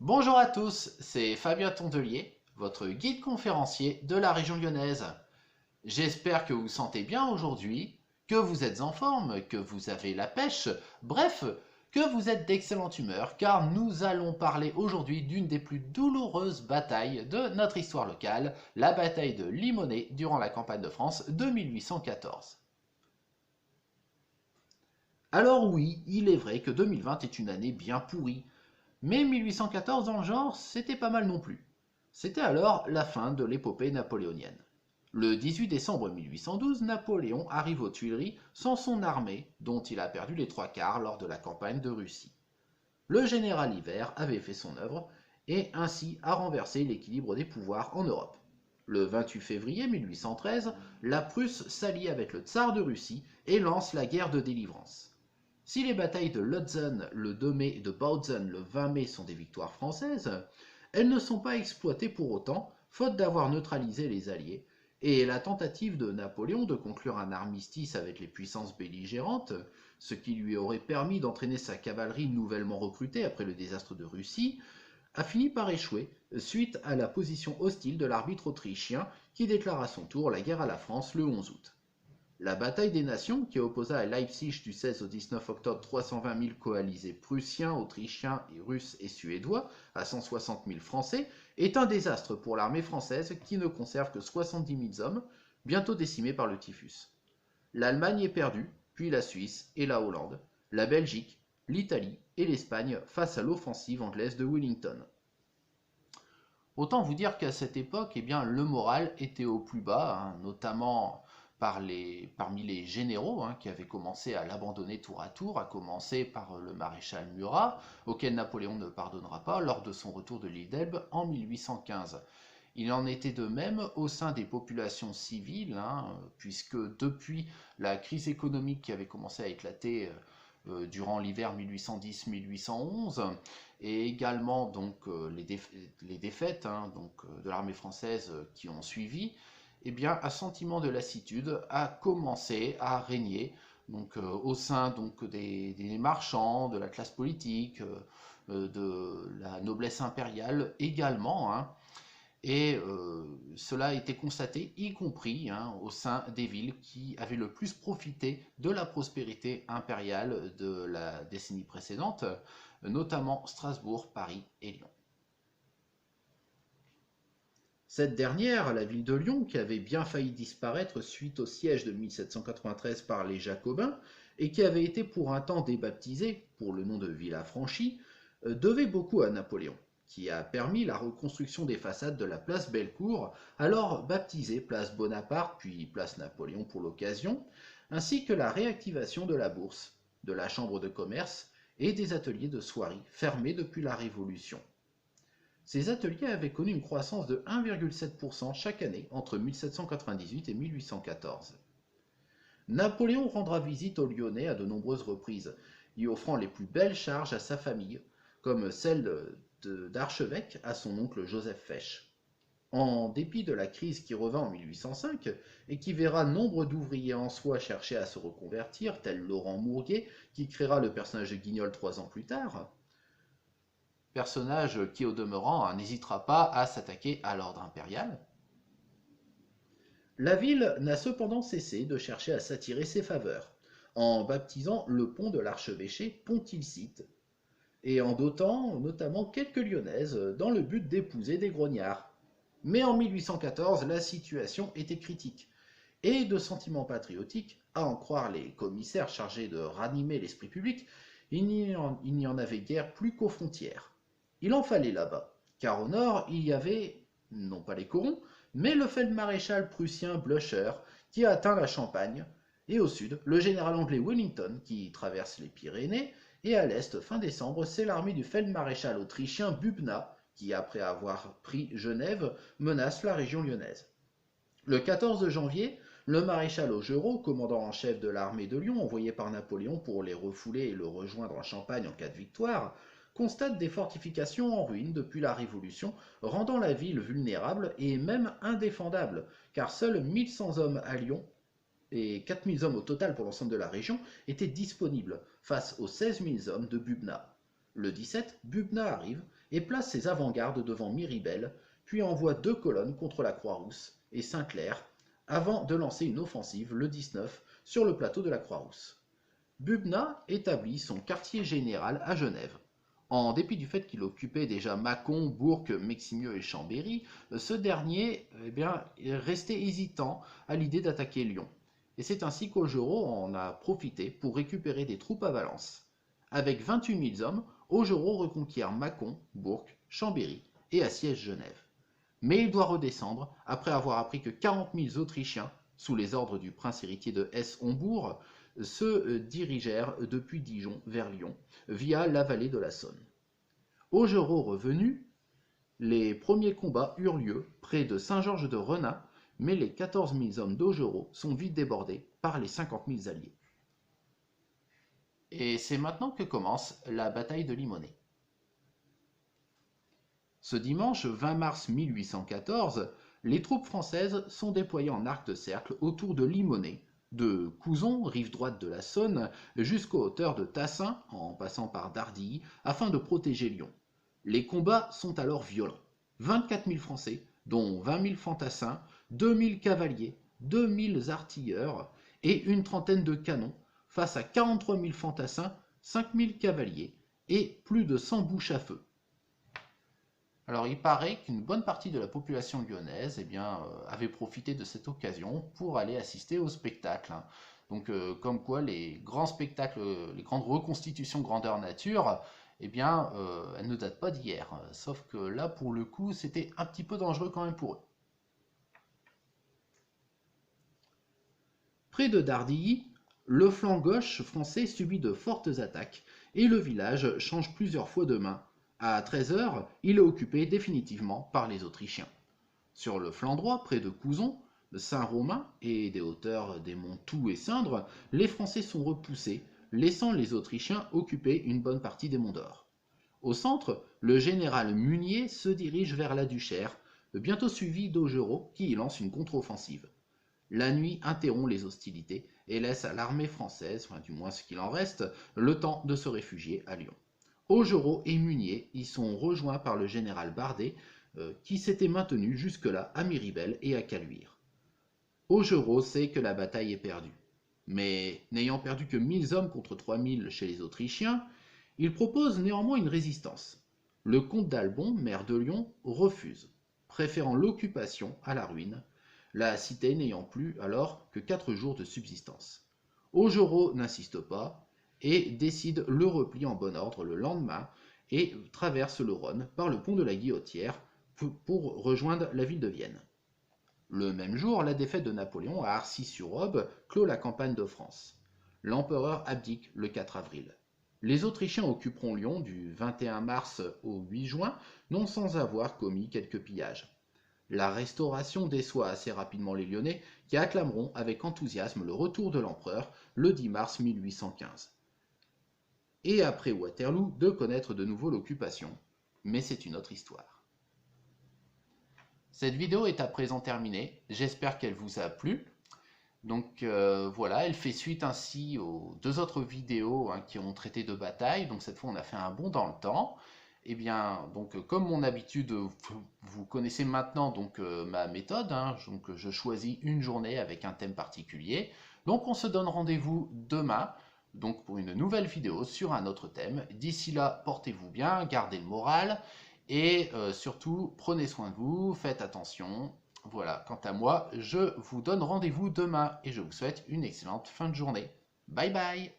Bonjour à tous, c'est Fabien Tondelier, votre guide conférencier de la région lyonnaise. J'espère que vous vous sentez bien aujourd'hui, que vous êtes en forme, que vous avez la pêche, bref, que vous êtes d'excellente humeur, car nous allons parler aujourd'hui d'une des plus douloureuses batailles de notre histoire locale, la bataille de Limonest durant la campagne de France de 1814. Alors oui, il est vrai que 2020 est une année bien pourrie, mais 1814 dans le genre, c'était pas mal non plus. C'était alors la fin de l'épopée napoléonienne. Le 18 décembre 1812, Napoléon arrive aux Tuileries sans son armée, dont il a perdu les trois quarts lors de la campagne de Russie. Le général Hivert avait fait son œuvre et ainsi a renversé l'équilibre des pouvoirs en Europe. Le 28 février 1813, la Prusse s'allie avec le tsar de Russie et lance la guerre de délivrance. Si les batailles de Lutzen le 2 mai et de Bautzen le 20 mai sont des victoires françaises, elles ne sont pas exploitées pour autant, faute d'avoir neutralisé les Alliés, et la tentative de Napoléon de conclure un armistice avec les puissances belligérantes, ce qui lui aurait permis d'entraîner sa cavalerie nouvellement recrutée après le désastre de Russie, a fini par échouer suite à la position hostile de l'arbitre autrichien qui déclara à son tour la guerre à la France le 11 août. La bataille des Nations, qui opposa à Leipzig du 16 au 19 octobre 320 000 coalisés prussiens, autrichiens, russes et suédois à 160 000 Français, est un désastre pour l'armée française qui ne conserve que 70 000 hommes, bientôt décimés par le typhus. L'Allemagne est perdue, puis la Suisse et la Hollande, la Belgique, l'Italie et l'Espagne face à l'offensive anglaise de Wellington. Autant vous dire qu'à cette époque, le moral était au plus bas, notamment parmi les généraux qui avaient commencé à l'abandonner tour à tour, à commencer par le maréchal Murat, auquel Napoléon ne pardonnera pas lors de son retour de l'île d'Elbe en 1815. Il en était de même au sein des populations civiles, puisque depuis la crise économique qui avait commencé à éclater durant l'hiver 1810-1811, et également les défaites de l'armée française qui ont suivi, un sentiment de lassitude a commencé à régner au sein des marchands, de la classe politique, de la noblesse impériale également, et cela a été constaté, y compris au sein des villes qui avaient le plus profité de la prospérité impériale de la décennie précédente, notamment Strasbourg, Paris et Lyon. Cette dernière, la ville de Lyon, qui avait bien failli disparaître suite au siège de 1793 par les Jacobins, et qui avait été pour un temps débaptisée pour le nom de ville affranchie, devait beaucoup à Napoléon, qui a permis la reconstruction des façades de la place Bellecour, alors baptisée place Bonaparte puis place Napoléon pour l'occasion, ainsi que la réactivation de la bourse, de la chambre de commerce et des ateliers de soierie fermés depuis la Révolution. Ces ateliers avaient connu une croissance de 1,7% chaque année entre 1798 et 1814. Napoléon rendra visite aux Lyonnais à de nombreuses reprises, y offrant les plus belles charges à sa famille, comme celle d'archevêque à son oncle Joseph Fesch. En dépit de la crise qui revint en 1805 et qui verra nombre d'ouvriers en soie chercher à se reconvertir, tel Laurent Mourguet qui créera le personnage de Guignol 3 ans plus tard, personnage qui au demeurant n'hésitera pas à s'attaquer à l'ordre impérial. La ville n'a cependant cessé de chercher à s'attirer ses faveurs, en baptisant le pont de l'archevêché Pont-Tilsite, et en dotant notamment quelques lyonnaises dans le but d'épouser des grognards. Mais en 1814, la situation était critique, et de sentiments patriotiques, à en croire les commissaires chargés de ranimer l'esprit public, il n'y en avait guère plus qu'aux frontières. Il en fallait là-bas, car au nord, il y avait, non pas les corons, mais le feld-maréchal prussien Blücher qui a atteint la Champagne, et au sud, le général anglais Wellington qui traverse les Pyrénées, et à l'est, fin décembre, c'est l'armée du feld-maréchal autrichien Bubna qui, après avoir pris Genève, menace la région lyonnaise. Le 14 janvier, le maréchal Augereau, commandant en chef de l'armée de Lyon envoyé par Napoléon pour les refouler et le rejoindre en Champagne en cas de victoire, constate des fortifications en ruine depuis la Révolution, rendant la ville vulnérable et même indéfendable, car seuls 1100 hommes à Lyon et 4000 hommes au total pour l'ensemble de la région étaient disponibles face aux 16 000 hommes de Bubna. Le 17, Bubna arrive et place ses avant-gardes devant Miribel, puis envoie 2 colonnes contre la Croix-Rousse et Saint-Clair, avant de lancer une offensive le 19 sur le plateau de la Croix-Rousse. Bubna établit son quartier général à Genève. En dépit du fait qu'il occupait déjà Mâcon, Bourg, Meximieux et Chambéry, ce dernier restait hésitant à l'idée d'attaquer Lyon. Et c'est ainsi qu'Augereau en a profité pour récupérer des troupes à Valence. Avec 28 000 hommes, Augereau reconquiert Mâcon, Bourg, Chambéry et assiège Genève. Mais il doit redescendre après avoir appris que 40 000 Autrichiens, sous les ordres du prince héritier de Hesse-Hombourg, se dirigèrent depuis Dijon vers Lyon, via la vallée de la Saône. Augereau revenu, les premiers combats eurent lieu près de Saint-Georges-de-Renin, mais les 14 000 hommes d'Augereau sont vite débordés par les 50 000 alliés. Et c'est maintenant que commence la bataille de Limonest. Ce dimanche 20 mars 1814, les troupes françaises sont déployées en arc de cercle autour de Limonest, de Couzon, rive droite de la Saône, jusqu'aux hauteurs de Tassin, en passant par Dardilly, afin de protéger Lyon. Les combats sont alors violents. 24 000 Français, dont 20 000 fantassins, 2 000 cavaliers, 2 000 artilleurs et une trentaine de canons, face à 43 000 fantassins, 5 000 cavaliers et plus de 100 bouches à feu. Alors il paraît qu'une bonne partie de la population lyonnaise avait profité de cette occasion pour aller assister au spectacle. Donc comme quoi les grands spectacles, les grandes reconstitutions grandeur nature, elles ne datent pas d'hier. Sauf que là pour le coup c'était un petit peu dangereux quand même pour eux. Près de Dardilly, le flanc gauche français subit de fortes attaques et le village change plusieurs fois de main. À 13 h, il est occupé définitivement par les Autrichiens. Sur le flanc droit, près de Couzon, de Saint-Romain et des hauteurs des monts Thou et Cindre, les Français sont repoussés, laissant les Autrichiens occuper une bonne partie des monts d'Or. Au centre, le général Munier se dirige vers la Duchère, bientôt suivi d'Augereau qui y lance une contre-offensive. La nuit interrompt les hostilités et laisse à l'armée française, du moins ce qu'il en reste, le temps de se réfugier à Lyon. Augereau et Munier y sont rejoints par le général Bardet, qui s'était maintenu jusque-là à Miribel et à Caluire. Augereau sait que la bataille est perdue, mais n'ayant perdu que 1000 hommes contre 3000 chez les Autrichiens, il propose néanmoins une résistance. Le comte d'Albon, maire de Lyon, refuse, préférant l'occupation à la ruine, la cité n'ayant plus alors que 4 jours de subsistance. Augereau n'insiste pas, et décide le repli en bon ordre le lendemain et traverse le Rhône par le pont de la Guillotière pour rejoindre la ville de Vienne. Le même jour, la défaite de Napoléon à Arcis-sur-Aube clôt la campagne de France. L'empereur abdique le 4 avril. Les Autrichiens occuperont Lyon du 21 mars au 8 juin, non sans avoir commis quelques pillages. La Restauration déçoit assez rapidement les Lyonnais, qui acclameront avec enthousiasme le retour de l'empereur le 10 mars 1815. Et après Waterloo, de connaître de nouveau l'occupation. Mais c'est une autre histoire. Cette vidéo est à présent terminée, j'espère qu'elle vous a plu. Donc voilà, elle fait suite ainsi aux 2 autres vidéos qui ont traité de bataille, donc cette fois on a fait un bond dans le temps. Comme mon habitude, vous connaissez maintenant ma méthode, donc je choisis une journée avec un thème particulier. Donc on se donne rendez-vous demain, donc pour une nouvelle vidéo sur un autre thème. D'ici là, portez-vous bien, gardez le moral et surtout prenez soin de vous, faites attention. Voilà, quant à moi, je vous donne rendez-vous demain et je vous souhaite une excellente fin de journée. Bye bye!